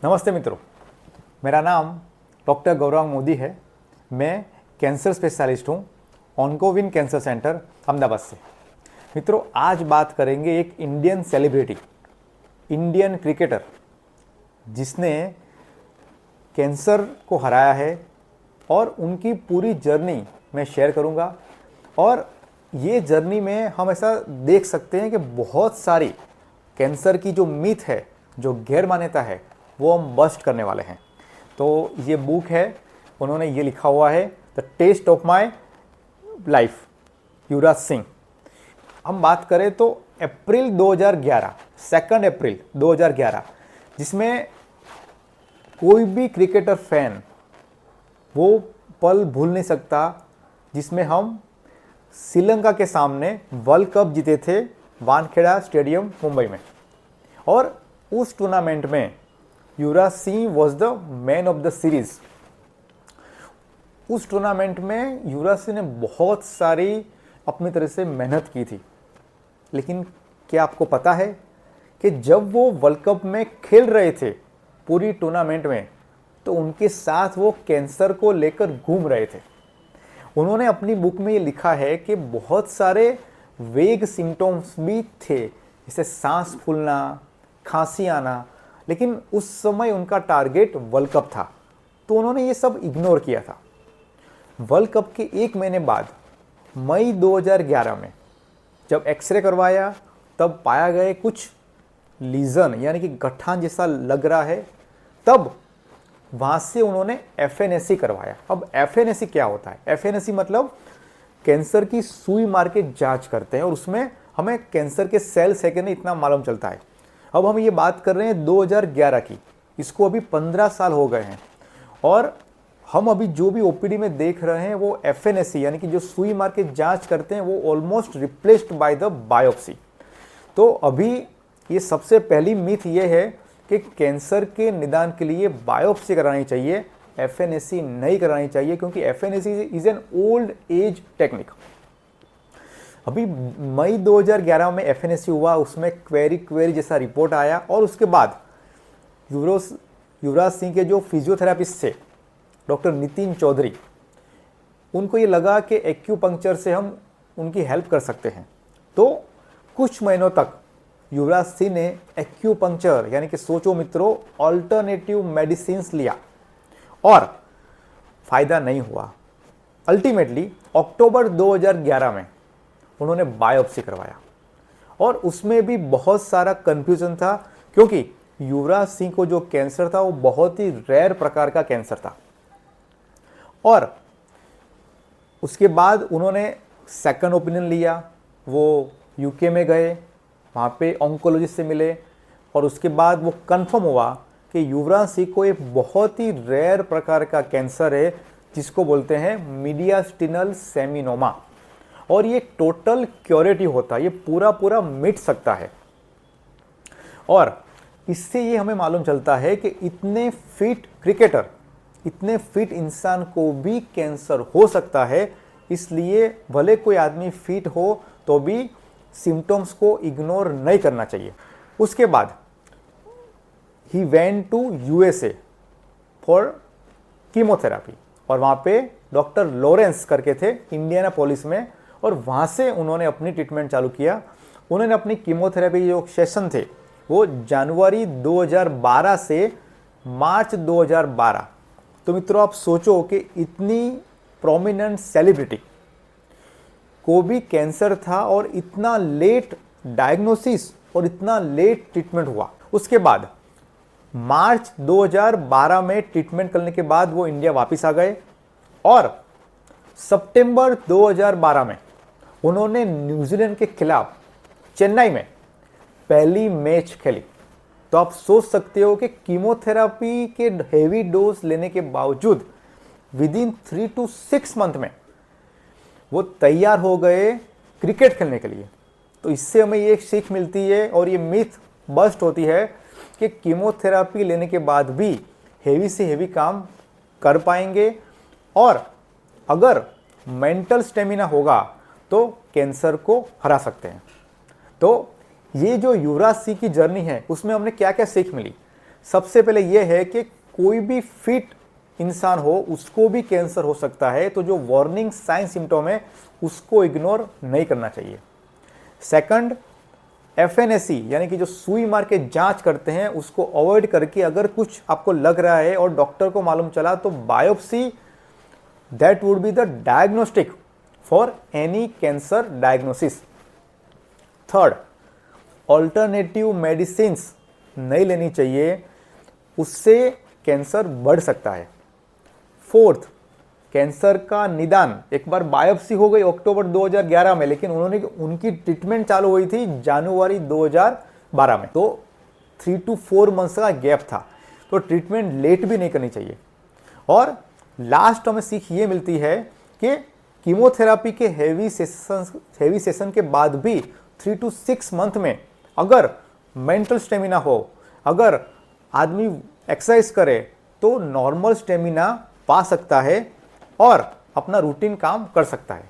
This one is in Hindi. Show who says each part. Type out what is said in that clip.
Speaker 1: नमस्ते मित्रों, मेरा नाम डॉक्टर गौरव मोदी है। मैं कैंसर स्पेशलिस्ट हूँ ऑन्कोविन कैंसर सेंटर अहमदाबाद से। मित्रों, आज बात करेंगे एक इंडियन सेलिब्रिटी, इंडियन क्रिकेटर जिसने कैंसर को हराया है और उनकी पूरी जर्नी मैं शेयर करूँगा। और ये जर्नी में हम ऐसा देख सकते हैं कि बहुत सारी कैंसर की जो मिथ है, जो गैर मान्यता है, वो हम बस्ट करने वाले हैं। तो ये बुक है, उन्होंने ये लिखा हुआ है the test of my life, Yuvraj Singh. हम बात करें तो अप्रैल 2011, 2 अप्रैल 2011, जिसमें कोई भी क्रिकेटर फैन वो पल भूल नहीं सकता जिसमें हम श्रीलंका के सामने वर्ल्ड कप जीते थे वानखेड़ा स्टेडियम मुंबई में। और उस टूर्नामेंट में Yuvraj Singh was the man of the series. उस टूर्नामेंट में युवराज सिंह ने बहुत सारी अपनी तरह से मेहनत की थी, लेकिन क्या आपको पता है कि जब वो वर्ल्ड कप में खेल रहे थे पूरी टूर्नामेंट में, तो उनके साथ वो कैंसर को लेकर घूम रहे थे। उन्होंने अपनी बुक में ये लिखा है कि बहुत सारे वेग सिम्टम्स भी थे, जैसे सांस फूलना, खांसी आना, लेकिन उस समय उनका टारगेट वर्ल्ड कप था, तो उन्होंने ये सब इग्नोर किया था। वर्ल्ड कप के 1 महीने बाद मई 2011 में जब एक्सरे करवाया, तब पाया गया कुछ लीजन यानी कि गठान जैसा लग रहा है। तब वहाँ से उन्होंने FNAC करवाया। अब FNAC क्या होता है? FNAC मतलब कैंसर की सुई मार के जाँच करते हैं और उसमें हमें कैंसर के सेल्स है कि नहीं इतना मालूम चलता है। अब हम ये बात कर रहे हैं 2011 की, इसको अभी 15 साल हो गए हैं। और हम अभी जो भी OPD में देख रहे हैं वो FNAC यानी कि जो सुई मार के जाँच करते हैं वो almost replaced by the biopsy. तो अभी ये सबसे पहली मिथ ये है कि कैंसर के निदान के लिए बायोप्सी करानी चाहिए, FNAC नहीं करानी चाहिए, क्योंकि FNAC is an old age technique. अभी मई 2011 में FNAC हुआ, उसमें क्वेरी जैसा रिपोर्ट आया और उसके बाद युवराज सिंह के जो फिजियोथेरापिस्ट थे डॉक्टर नितिन चौधरी, उनको ये लगा कि एक्यूपंक्चर से हम उनकी हेल्प कर सकते हैं। तो कुछ महीनों तक युवराज सिंह ने एक्यूपंक्चर यानी कि सोचो मित्रों ऑल्टरनेटिव मेडिसिन्स लिया और फायदा नहीं हुआ। अल्टीमेटली अक्टूबर 2011 में उन्होंने बायोप्सी करवाया और उसमें भी बहुत सारा कंफ्यूजन था, क्योंकि युवराज सिंह को जो कैंसर था वो बहुत ही रेयर प्रकार का कैंसर था। और उसके बाद उन्होंने सेकंड ओपिनियन लिया, वो UK में गए, वहाँ पे ऑन्कोलॉजिस्ट से मिले और उसके बाद वो कंफर्म हुआ कि युवराज सिंह को एक बहुत ही रेयर प्रकार का कैंसर है जिसको बोलते हैं मीडियास्टिनल सेमिनोमा, और ये टोटल क्योरेटिव होता है, ये पूरा मिट सकता है। और इससे ये हमें मालूम चलता है कि इतने फिट क्रिकेटर, इतने फिट इंसान को भी कैंसर हो सकता है। इसलिए भले कोई आदमी फिट हो तो भी सिम्टम्स को इग्नोर नहीं करना चाहिए। उसके बाद ही went to USA for chemotherapy और वहाँ पे डॉक्टर लॉरेंस करके थे इंडियानापोलिस में, और वहाँ से उन्होंने अपनी ट्रीटमेंट चालू किया। उन्होंने अपनी कीमोथेरेपी जो सेशन थे वो जनवरी 2012 से मार्च 2012। तो मित्रों आप सोचो कि इतनी प्रोमिनेंट सेलिब्रिटी को भी कैंसर था और इतना लेट डायग्नोसिस और इतना लेट ट्रीटमेंट हुआ। उसके बाद मार्च 2012 में ट्रीटमेंट करने के बाद वो इंडिया वापस आ गए और सितंबर 2012 में उन्होंने न्यूजीलैंड के खिलाफ चेन्नई में पहली मैच खेली। तो आप सोच सकते हो कि कीमोथेरापी के हेवी डोज लेने के बावजूद विदिन 3 to 6 मंथ में वो तैयार हो गए क्रिकेट खेलने के लिए। तो इससे हमें ये सीख मिलती है और ये मिथ बस्ट होती है कि कीमोथेरापी लेने के बाद भी हेवी से हेवी काम कर पाएंगे, और अगर मेंटल स्टेमिना होगा तो कैंसर को हरा सकते हैं। तो ये जो युवराज सिंह की जर्नी है उसमें हमने क्या क्या सीख मिली? सबसे पहले यह है कि कोई भी फिट इंसान हो उसको भी कैंसर हो सकता है, तो जो वार्निंग साइन सिम्टम है उसको इग्नोर नहीं करना चाहिए। सेकंड, FNAC यानी कि जो सुई मार के जांच करते हैं उसको अवॉइड करके अगर कुछ आपको लग रहा है और डॉक्टर को मालूम चला तो biopsy, that would be the diagnostic for any cancer diagnosis. Third, alternative medicines नहीं लेनी चाहिए, उससे कैंसर बढ़ सकता है। फोर्थ, कैंसर का निदान, एक बार बायोप्सी हो गई अक्टूबर 2011 में, लेकिन उनकी ट्रीटमेंट चालू हुई थी जनवरी 2012 में, तो 3 to 4 मंथ्स का गैप था, तो ट्रीटमेंट लेट भी नहीं करनी चाहिए। और लास्ट हमें सीख ये मिलती है कि कीमोथेरापी के हेवी सेशन के बाद भी 3 to 6 मंथ में अगर मेंटल स्टेमिना हो, अगर आदमी एक्सरसाइज करे तो नॉर्मल स्टेमिना पा सकता है और अपना रूटीन काम कर सकता है।